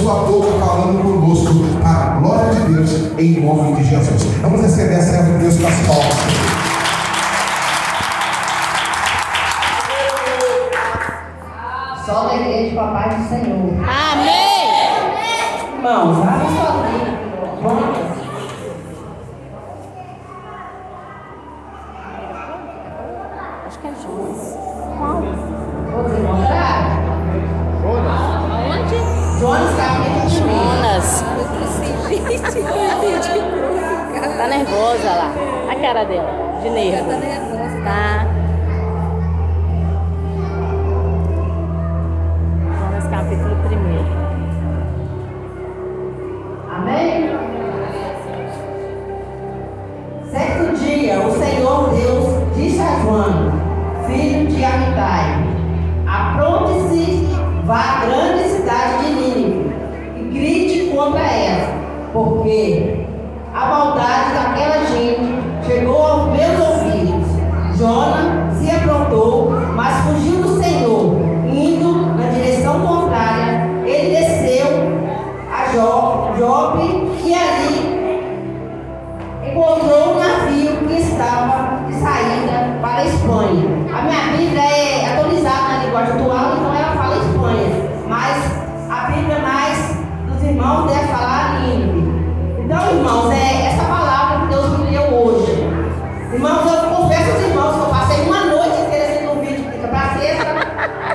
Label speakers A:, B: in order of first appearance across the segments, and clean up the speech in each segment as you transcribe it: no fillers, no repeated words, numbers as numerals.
A: sua boca falando conosco para a glória de Deus, em nome de Jesus. Vamos receber a serva de Deus com as palmas.
B: Só na igreja, papai do Senhor.
C: Amém.
B: Irmãos, abre sua Bíblia.
C: Acho que é Jonas.
B: Vou encontrar.
C: Onde?
B: Jonas capítulo 1.
C: Jonas. Tá nervosa lá. A cara dela, de nervo. Tá. Jonas capítulo 1.
B: Amém? Certo dia, o Senhor Deus disse a João, filho de Amitai: apronte-se, vá à grande cidade de Nínive e grite contra ela, porque a maldade daquela gente chegou aos meus ouvidos. Jonas se aprontou, mas fugiu do Senhor, indo na direção contrária. Ele desceu a Jope e ali encontrou um navio que estava de saída para a Espanha. A minha Bíblia é atualizada na linguagem atual, então ela fala Espanha, mas a Bíblia mais dos irmãos deve falar Nínive. Então, irmãos, é essa palavra que Deus me deu hoje. Irmãos, eu confesso aos irmãos que eu passei uma noite inteira assistindo um vídeo de para sexta,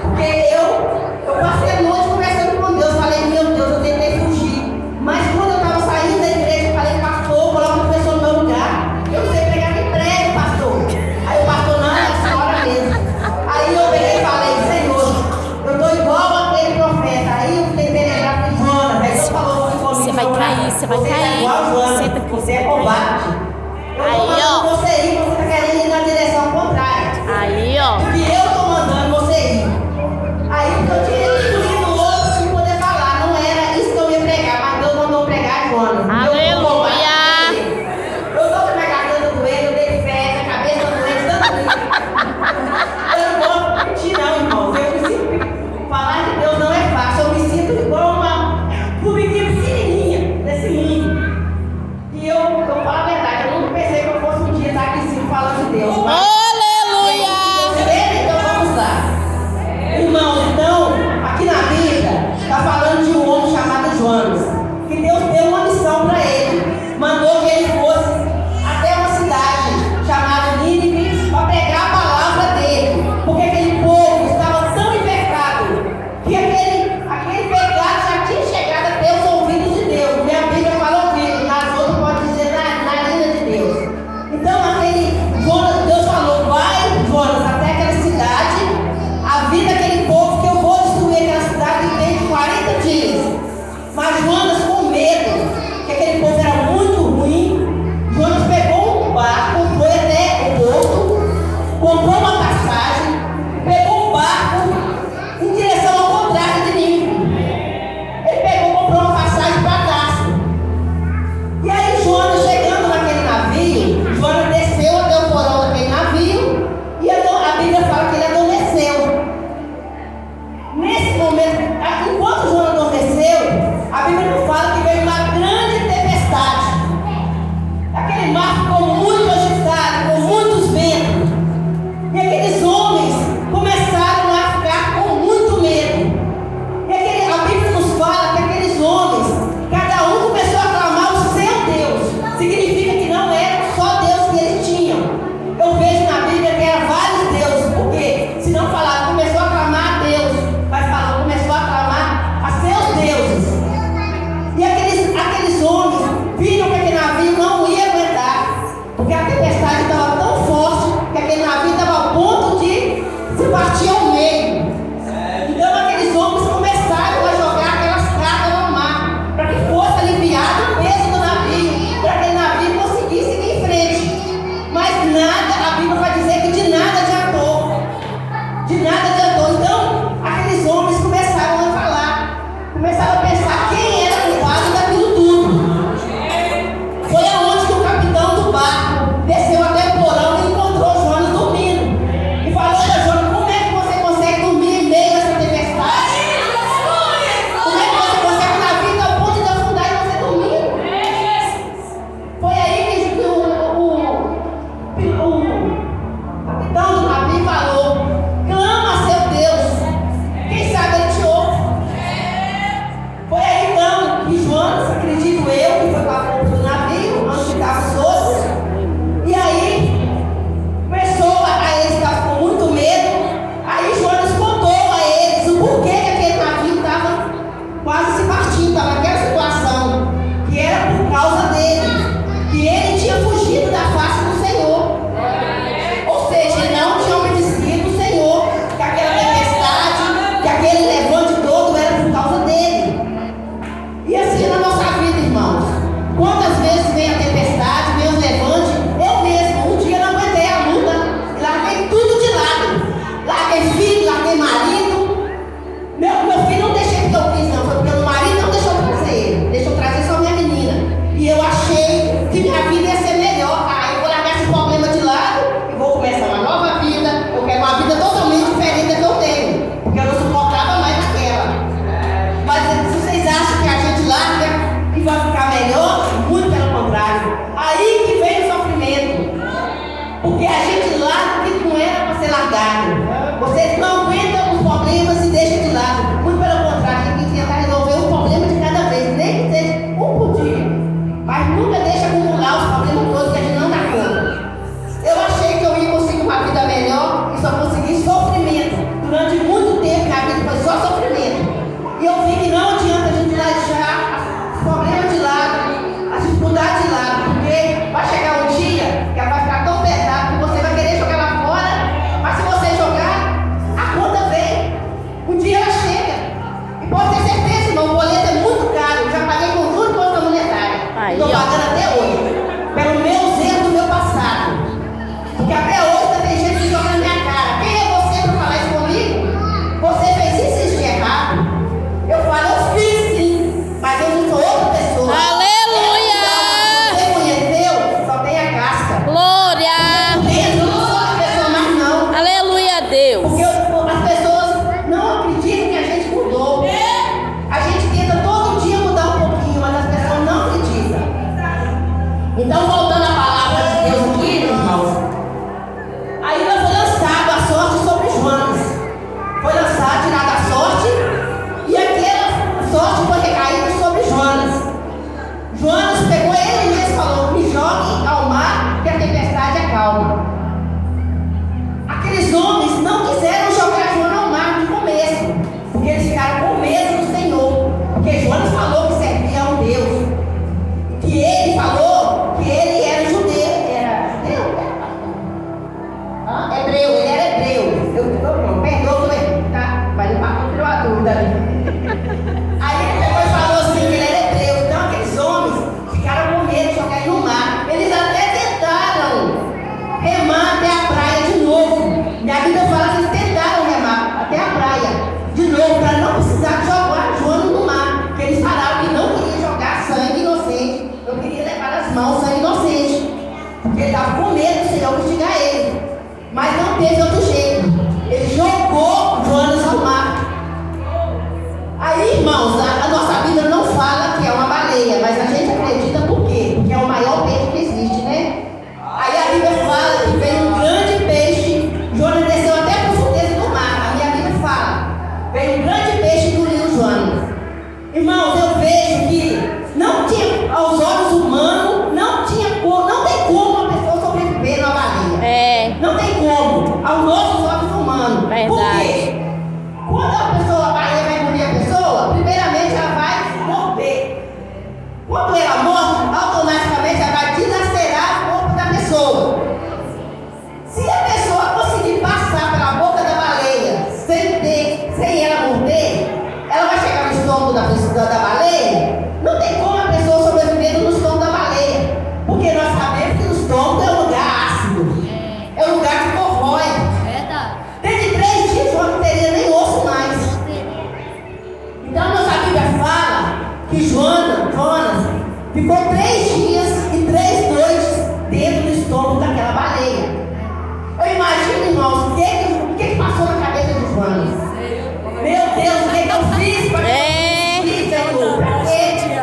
B: porque eu passei a noite conversando com Deus. Falei, meu Deus, eu tentei fugir, mas quando eu estava saindo da igreja, eu falei, pastor, coloca uma pessoa no meu lugar. Eu não sei pregar nem prego, pastor. Aí o pastor, não, é a senhora mesmo. Aí eu peguei e falei, Senhor, eu estou igual aquele profeta. Aí eu tentei lembrar de Jonas. Aí Deus falou comigo,
C: Você vai cair, você vai
B: você
C: cair.
B: é igual Jonas,
C: Senta aqui,
B: você é
C: vai cair.
B: covarde. Eu
C: Aí,
B: tô mandando
C: ó.
B: você ir, você está querendo ir na direção contrária.
C: Aí, ó.
B: Porque eu estou mandando você ir. Aí eu tinha excluído o outro para poder falar. Não era isso que eu ia pregar, mas Deus mandou pregar Jonas.
C: Aleluia.
B: Eu estou com a minha garganta doendo, eu dei fé, minha cabeça doendo, tanto isso. Eu não vou mentir não, irmãos. Eu me sinto, falar de Deus não é fácil. Eu me sinto igual uma formiguinha pequenininha nesse mundo. E eu falo a verdade, eu nunca pensei que eu fosse um dia estar aqui sim falando de Deus. Mas
C: Aleluia.
B: então vamos lá. Irmãos, então, aqui na Bíblia, está falando de um homem chamado Jonas, que Deus deu uma missão para ele. Mandou que ele fosse até uma cidade chamada Nínive para pregar a palavra dele. Porque aquele povo estava tão em pecado que aquele pecado já tinha chegado até os ouvidos de Deus. Minha Bíblia fala ouvido, nas outras pode dizer na narina de Deus. Então, Deus falou, vai, Jonas, até aquela cidade, a vida daquele povo, que eu vou destruir aquela cidade dentro de 40 dias. Mas Jonas, com medo, que aquele povo era muito ruim, Jonas pegou um barco, foi até o porto, comprou uma passagem, pegou um barco em direção ao contrário de Nínive. Ele comprou uma passagem para Tarso. E aí Jonas, chegando naquele navio, Jonas desceu até o porão daquele navio e a Bíblia fala que ele adormeceu. Nesse momento, enquanto Jonas adormeceu, a Bíblia não fala Jonas pegou ele mesmo e falou: me jogue ao mar, que a tempestade acalma. Aqueles homens não quiseram jogar Jonas ao mar no começo, porque eles ficaram com medo do Senhor. Porque Jonas falou que servia a um Deus, que ele falou que ele era judeu. Era judeu? Hebreu, ele era hebreu. Eu perdoa, tá? Mas o pastor tirou a dúvida ali. Aí ele pegou e falou assim: que ele era hebreu. Então aqueles homens ficaram com medo de jogar ele no mar. Eles até tentaram remar até a praia de novo. Minha Bíblia fala que eles tentaram remar até a praia de novo, para não precisar jogar Jonas no mar. Porque eles falaram que não queria jogar sangue inocente, não queria levar nas mãos sangue inocente. Porque ele estava com medo do Senhor castigar ele. Mas não teve outro jeito. Ele jogou Jonas ao mar. Aí, irmãos, a nossa Bíblia não fala que é uma baleia, mas a gente acredita por quê? Porque é o maior peixe que existe, né? Aí a Bíblia fala que veio um grande peixe, Jonas desceu até a profundeza do mar. A minha Bíblia fala: veio um grande peixe e engoliu Jonas. Irmãos, eu vejo que não tinha, aos olhos humanos, não tem como uma pessoa sobreviver numa baleia. Não tem como, aos nossos olhos humanos.
C: Verdade.
B: Por quê? Quando a baleia vai engolir a pessoa, primeiramente ela vai morder. Quando ela morre, automaticamente ela vai dilacerar o corpo da pessoa. Se a pessoa conseguir passar pela boca da baleia sem ela morder, ela vai chegar no estômago da baleia. Não tem como a pessoa sobreviver no estômago da baleia, porque nós sabemos que o estômago é um lugar ácido, é um lugar que corrói. Desde 3 dias eu não teria nem osso mais. Então nossa Bíblia fala que Jonas ficou 3 dias e 3 noites dentro do estômago daquela baleia. Eu imagino, irmãos, o que passou na cabeça de Jonas. Meu Deus, o que eu fiz para que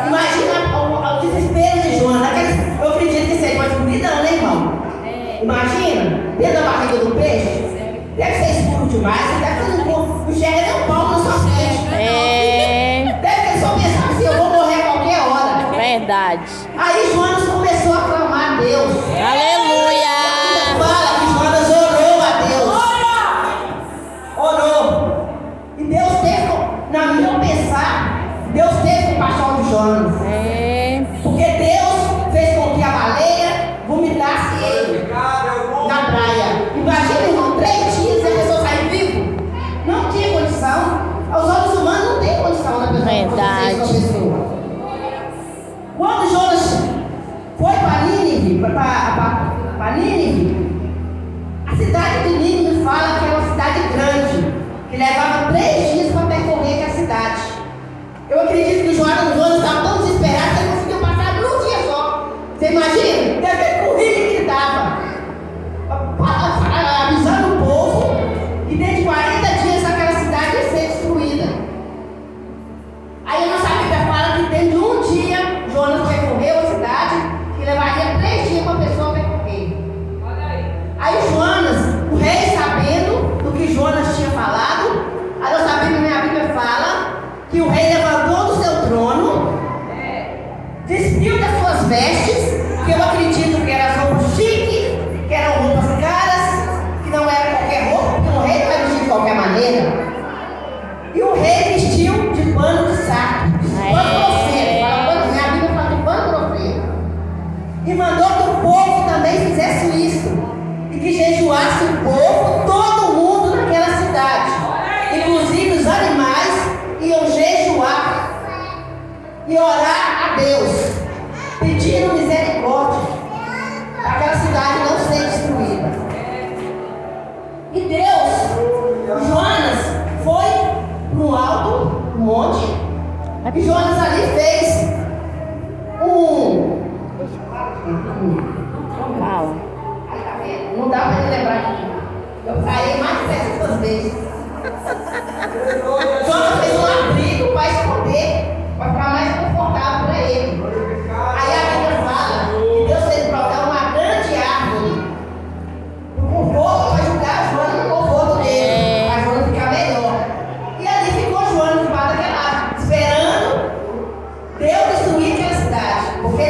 B: imagina o desespero de Jonas. Eu acredito que seja uma escuridão, né, irmão? Imagina, dentro da barriga do peixe. Deve ser escuro demais, deve ser não enxerga nem um palmo na sua frente. Deve ter só pensado assim: eu vou morrer a qualquer hora.
C: Verdade.
B: Aí Jonas começou a clamar a Deus.
C: Aleluia.
B: Fala que Jonas orou a Deus. Orou. E Deus teve, na minha pensar, Deus teve compaixão de Jonas. Porque Deus fez com que a baleia vomitasse ele na praia. Imagina, irmão, 3 dias e a pessoa sair vivo. Não tinha condição. Aos olhos humanos não tem condição da pessoa.
C: Verdade.
B: Quando Jonas foi para Nínive, para Nínive, a cidade de Nínive fala que é uma cidade grande, que levava 3 dias para percorrer aquela cidade. Eu acredito que Jonas estava tão desesperado que ele conseguiu passar num dia só. Você imagina? Deve ter corrido que ele dava, avisando o povo que dentro de 40 dias aquela cidade ia ser destruída. Aí a nossa Bíblia fala que dentro de um dia Jonas percorreu a cidade, que levaria 3 dias para a pessoa percorrer. Aí Jonas, o rei, sabendo do que Jonas tinha falado, a nossa Bíblia, minha Bíblia fala que o rei levantou do seu trono, despiu das suas vestes, que eu acredito que eram roupas chiques, que eram roupas caras, que não era qualquer roupa, porque o rei não vai vestir de qualquer maneira. E o rei vestiu de pano de saco, pano grosseiro, minha Bíblia fala de pano grosseiro. E mandou que o povo também fizesse isso, e que jejuasse o povo, todo mundo naquela cidade, inclusive os animais iam jejuar e orar a Deus, pedindo misericórdia para aquela cidade não ser destruída. E Deus, Jonas foi para o alto, no monte, e Jonas ali fez
C: Fala.
B: não dá para ele lembrar aqui. Eu saí mais de 700 vezes. Jonas fez um abrigo para esconder, para ficar mais confortável para ele. Aí a Bíblia fala que Deus fez brotar uma grande árvore. O conforto vai ajudar Jonas no conforto dele, para Jonas ficar melhor. E ali ficou Jonas debaixo daquela árvore, esperando Deus destruir aquela cidade. Porque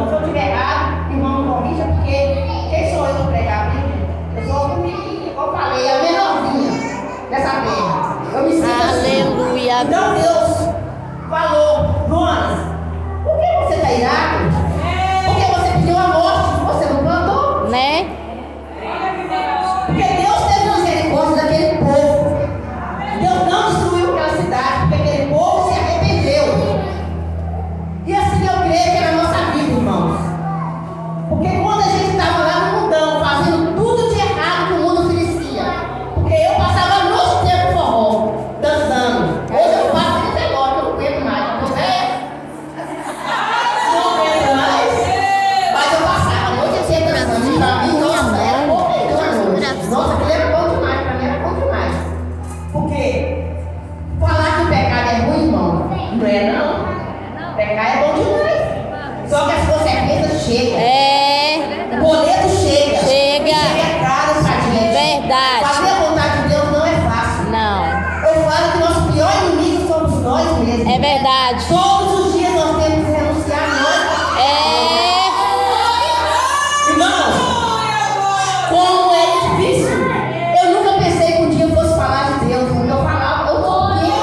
B: Se eu estiver errado, irmão, me corrija, porque quem sou eu para pregar a Bíblia? Eu sou, como eu falei, a menorzinha dessa terra. Eu me sinto assim.
C: Aleluia.
B: Então Deus falou, Jonas, por que você está irado? Porque você pediu a morte, você não plantou?
C: Né?
B: Porque Deus teve misericórdia daquele povo. Deus não destruiu aquela cidade, porque aquele povo se arrependeu. E assim eu creio que era a nossa vida, irmãos. Porque quando a gente estava lá no mundão, fazendo tudo de errado que o mundo oferecia, porque eu passava a noite inteira no forró, dançando. Hoje eu passo de negócio, eu não aguento mais, não é? Não aguento mais. Mas eu passava a noite inteira dançando. Pra mim, nossa, era pouco noite. Nossa, aquilo era bom demais, pra mim era bom demais. Porque falar que o pecado é ruim, irmão, não é não. Pecar é bom demais. Só que as consequências chegam. O boleto chega.
C: Chega.
B: E chega caro pra gente.
C: Verdade.
B: Fazer a vontade de Deus não é fácil.
C: Não.
B: Eu falo que nosso pior inimigo somos nós mesmos.
C: É verdade.
B: Todos os dias nós temos que renunciar a nós. Irmãos, como é difícil. Eu nunca pensei que um dia eu fosse falar de Deus. Quando eu falava, eu dormia.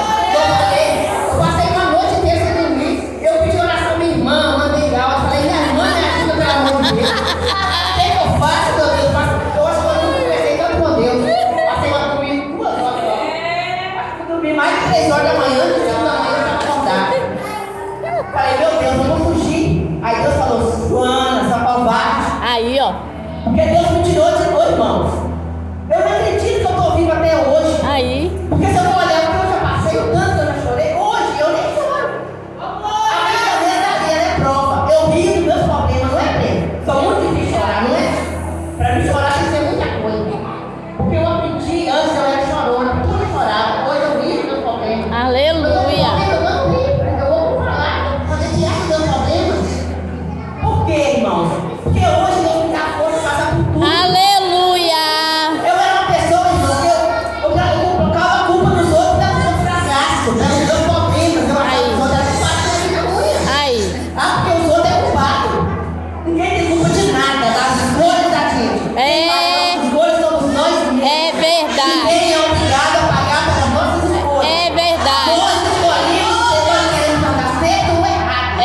B: Eu passei uma noite inteira sem dormir. Eu pedi oração à minha irmã, mandei áudio. Falei, minha irmã, me ajuda pelo amor de Deus. O que eu faço, meu Deus? Eu acho que eu nunca conversei tanto com Deus. Passei uma dormir 2 horas só. Acho que eu dormi mais de 3 horas da manhã, de 5 da manhã para acordar. Falei, meu Deus, eu vou fugir. Aí Deus falou, Joana, sua covarde.
C: Aí, ó.
B: Porque Deus me tirou de dois, irmãos. Eu não acredito que eu estou vivo até hoje.
C: Aí.
B: Porque se eu for olhar o que eu já passei, o tanto que eu já chorei, hoje eu nem choro. A minha verdadeira é prova. Eu rio dos meus problemas, não é mesmo? São muito difíceis chorar, não é? Para mim chorar tem que ser muita coisa. Porque eu aprendi, antes eu era chorona, tudo eu chorava. Hoje eu rio dos meus problemas.
C: Aleluia.
B: Eu não rio, eu vou falar, fazer diante dos meus problemas. Por quê, irmãos? Porque hoje Deus me dá força para passar por tudo.
C: Aleluia.
B: Eu era uma pessoa, irmão, que eu colocava a culpa nos outros, das meus fracassos, dos meus problemas, eu achava que os outros eram culpados da minha ruim.
C: Aí.
B: Ah, porque os outros é culpado. Ninguém tem culpa de nada, das escolhas da gente. As escolhas somos nós mesmos.
C: É verdade.
B: Ninguém é obrigado a pagar pelas nossas escolhas.
C: É verdade.
B: Nós escolhemos se nós queremos andar certo ou errado.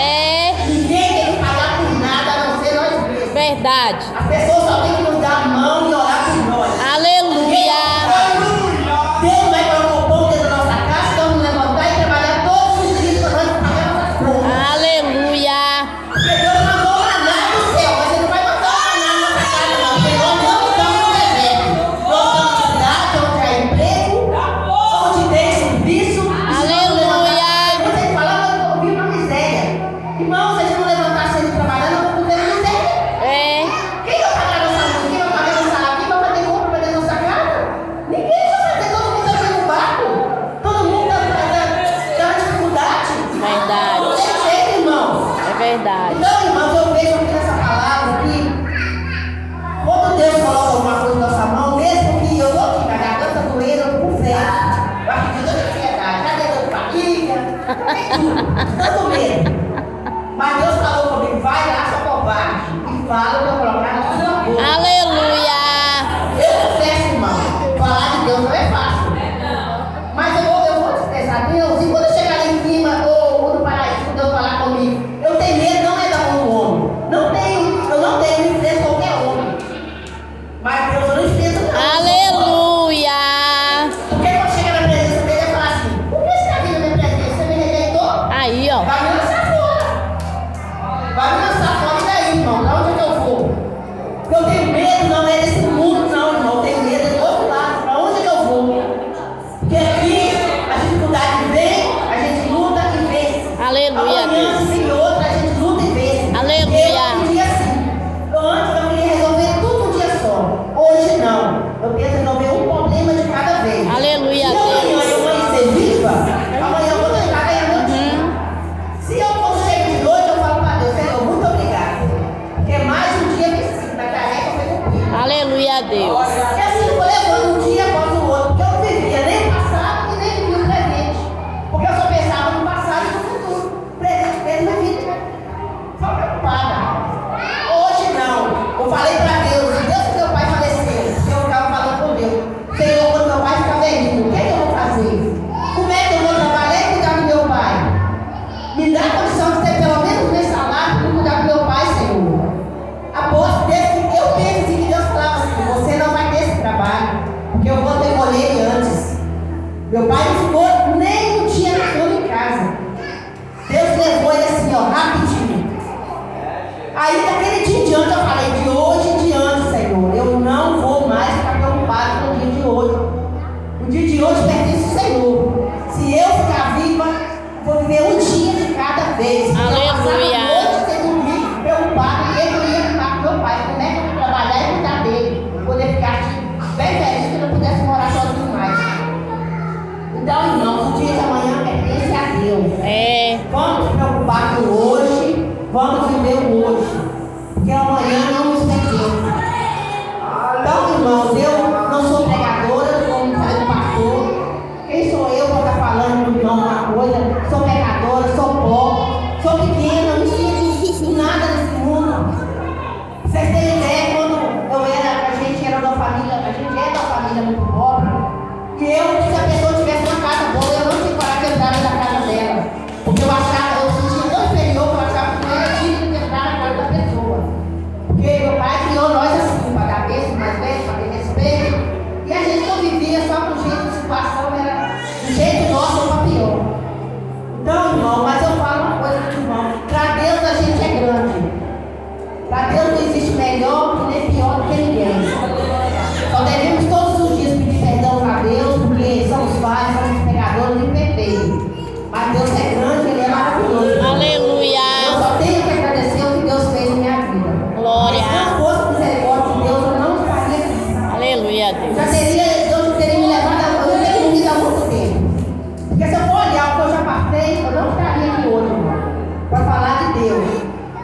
B: Ninguém tem que pagar por nada, a não ser nós mesmos.
C: Verdade.
B: As pessoas só têm que nos dar a mão e orar por nós.
C: Aleluia.
B: Deus vai colocar o pão dentro da nossa casa, então nos levantar e trabalhar todos os dias para nós pagar nossas contas.
C: Aleluia.
B: Porque Deus mandou maná do céu, mas Ele não vai mandar maná na nossa casa, não. Porque nós não estamos no deserto. Nós estamos de idade, onde há emprego, onde tem serviço.
C: Aleluia.
B: Tem muita gente falando, eu estou vindo na miséria. Irmão, se a gente não levantar cedo e trabalhar, nós vamos viver na miséria. Quem vai pagar nossa luz? Quem vai pagar nossa água? Quem vai fazer compra para dentro da nossa casa? Ninguém vai fazer, todo mundo está no barco. Todo mundo está na dificuldade.
C: Verdade.
B: Não tem jeito, irmão.
C: É verdade.
B: Então, irmãos, eu vejo aqui nessa palavra que quando Deus coloca alguma coisa na nossa mão, mesmo que eu não fique a garganta doendo, eu fico fé. Eu acredito na ansiedade, já deu dor de barriga, tem tudo, tanto medo. Mas Deus falou comigo, vai lá, sua covarde, e fala o que eu colocar na sua boca.
C: Aleluia.
B: Eu confesso, irmão, falar de Deus não é fácil. Mas eu vou desprezar Deus, e quando eu chegar lá em cima, ou no paraíso, quando Deus falar comigo, eu tenho medo, não é da mão do homem. Eu não tenho enfrento qualquer homem. Mas Deus eu não enfrento não.
C: Aleluia.
B: Porque quando chegar na presença dele, ele vai falar assim, por que você está vindo na minha presença? Você me rejeitou?
C: Aí, ó.
B: Vai me lançar fora. Vai me lançar fora, e daí, irmão? Pra onde é que eu vou? Eu tenho medo, não é desse mundo, não, irmão. Eu tenho medo do outro lado. Pra onde é que eu vou? Porque aqui a dificuldade vem, a gente luta e vence.
C: Aleluia,
B: Amanhã,
C: Deus.
B: se vem outra, a gente luta e vence.
C: Aleluia.
B: Eu queria assim. Antes eu queria resolver tudo um dia só. Hoje não. Eu penso em resolver um problema de cada vez.
C: Aleluia,
B: Se amanhã
C: Deus.
B: eu amanhecer viva, amanhã eu vou tentar ganhar meu dia. Se eu for cheio de noite, eu falo para Deus, Senhor, muito obrigado. Porque mais um dia vencido, na tarefa foi cumprida.
C: Aleluia, Deus.
B: E assim foi levando um dia após o outro, porque eu não vivia nem o passado e nem vivia o presente. Porque eu só pensava no passado e no futuro. Presente mesmo na vida. Só preocupada.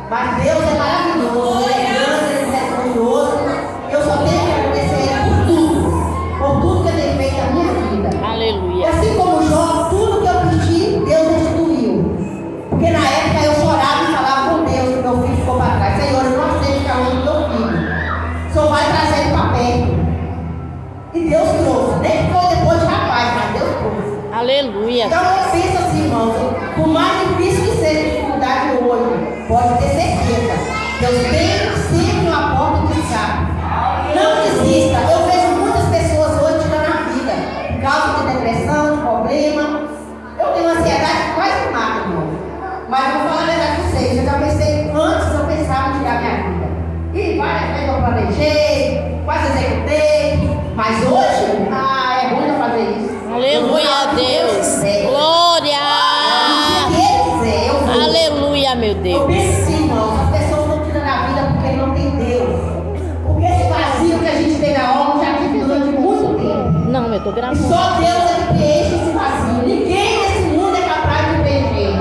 B: Mas Deus é maravilhoso, Ele é grande, Ele é glorioso. Eu só tenho que agradecer Ele por tudo que Ele tem feito na minha vida. E
C: Aleluia.
B: assim como Jó, tudo que eu pedi, Deus restituiu. Porque na época eu chorava e falava com Deus que meu filho ficou para trás. Senhor, eu não sei ficar longe do meu filho. O Senhor vai trazer ele para perto. E Deus trouxe. Nem foi depois de rapaz, mas Deus trouxe.
C: Aleluia.
B: Então eu penso assim, irmãos, por mais difícil que seja a dificuldade hoje, pode ter certeza. Deus tem sempre uma porta de escape. Não desista. Eu vejo muitas pessoas hoje tirando a vida por causa de depressão, de problema. Eu tenho ansiedade que quase me mata, irmão. Mas eu vou falar a verdade com vocês. Eu já pensei, antes eu pensava em tirar minha vida. E várias vezes eu planejei, quase executei. Mas hoje, é ruim eu fazer isso.
C: Aleluia a Deus. Glória. Aleluia, meu
B: Eu
C: Deus.
B: penso assim, irmãos, as pessoas estão tirando a vida porque não tem Deus. Porque esse vazio que a gente tem na alma já tive durante muito tempo.
C: Não, eu tô
B: E
C: gravando.
B: só Deus é que preenche esse vazio. Ninguém nesse mundo é capaz de preencher.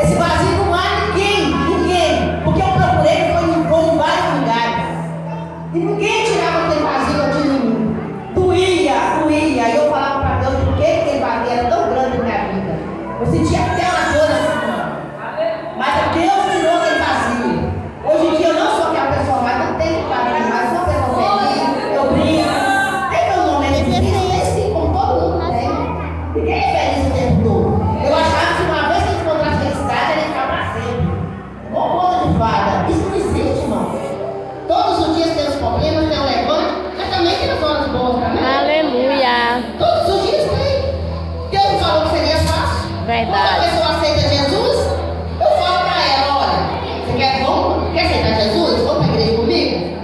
B: Esse vazio não há ninguém. Porque eu procurei, foi em vários lugares. E ninguém tirava aquele vazio que eu tinha em mim. Doía. E eu falava para Deus por que aquele vazio era tão grande na minha vida. Eu sentia até uma dor assim. Mas Deus tirou aquele vazio. Hoje em dia eu não sou aquela pessoa mais, não tenho vazio, mas sou uma pessoa feliz, eu brinco. Tem meu nome é difícil, tem sim, como todo mundo tem. Ninguém é feliz o tempo todo. Eu achava que uma vez que eu encontrasse felicidade, ele ia ficar para sempre. Igual conta de fada. Isso não existe, irmão. Todos os dias tem os problemas, tem o levante, mas também tem as horas boas também.
C: Aleluia.
B: Todos os dias tem. Deus falou que seria fácil.
C: Verdade.
B: Quando a pessoa aceita Jesus, eu falo para ela, olha, você quer aceitar Jesus? Vamos para a igreja comigo?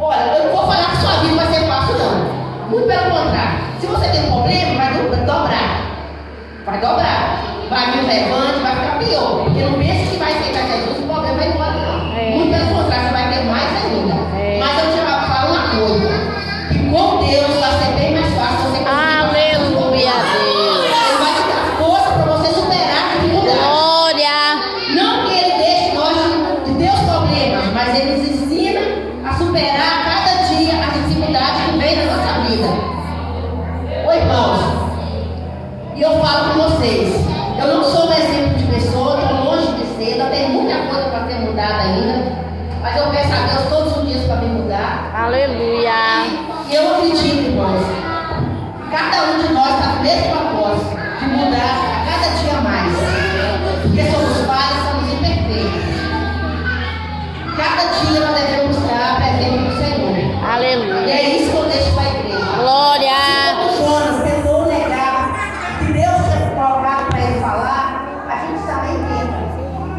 B: Olha, eu não vou falar que sua vida vai ser fácil, não. Muito pelo contrário. Se você tem um problema, vai dobrar. Vai dobrar. Vai vir um levante, vai ficar pior. Porque não pensa que vai aceitar Jesus, o problema vai embora, não.
C: É.
B: Muito pelo contrário, você vai ter mais ainda.
C: É.
B: Mas eu te falo uma coisa. Que com Deus vai ser bem mais fácil você conseguir.
C: Aleluia a Deus.
B: Ele vai te dar força para você superar a dificuldade.
C: Glória.
B: Não que Ele deixe nós de ter os problemas, mas Ele nos ensina a superar a cada dia as dificuldades que vem na nossa vida. Oi, irmãos. E eu falo com vocês. Eu não sou um exemplo de pessoa, estou longe de ser, ainda tem muita coisa para ser mudada ainda. Mas eu peço a Deus todos os dias para me mudar.
C: Aleluia.
B: E eu acredito, irmãos, cada um de nós está no mesmo propósito de mudar a cada dia mais. Porque somos falhos, somos imperfeitos. Cada dia nós devemos estar presente no Senhor. E
C: Aleluia.
B: é isso que eu deixo para a igreja.
C: Glória.
B: Como Jonas tentou negar que Deus tinha colocado para ele falar, a gente também tenta.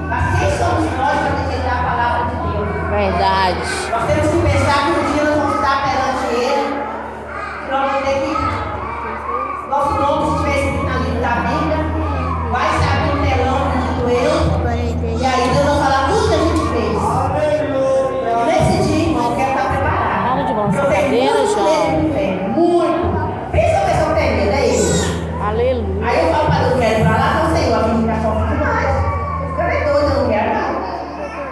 B: Mas quem somos nós para rejeitar a palavra de Deus?
C: Verdade.
B: Nós temos que pensar que um dia nós vamos estar perante Ele, que nós vamos ter que. Nosso nome, se estiver escrito na livro da Bíblia, vai se abrir um telão do eu, e aí Deus vai falar tudo que a gente fez. E nesse dia, irmão, eu quero estar preparado.
C: Para de balançar
B: Eu
C: a
B: tenho
C: cadeira,
B: muito
C: João.
B: medo do inferno, muito. Pensa a pessoa que tem medo, é ele.
C: Aleluia.
B: Aí eu falo para Deus, eu quero ir para lá, não sei, a minha fica sofrendo demais. Fica nem doido, eu não quero não.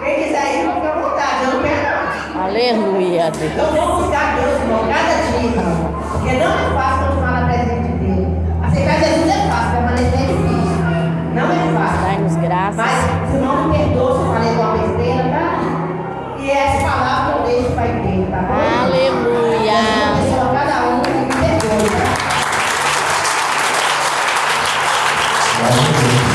B: Quem quiser ir, fica à vontade, eu não quero não.
C: Aleluia, Deus.
B: Eu vou buscar Deus, irmão, cada dia, irmão. Porque não é fácil continuar na presença de Deus. Aceitar Jesus é fácil, permanecer é difícil. Não é fácil.
C: Dai-nos graças.
B: Mas, se não me perdoa se eu falei uma besteira, tá? E essa palavra eu deixo para a igreja, tá bom?
C: Aleluia.
B: Eu abençoo a cada um e me perdoe, tá?
A: Glória a Deus.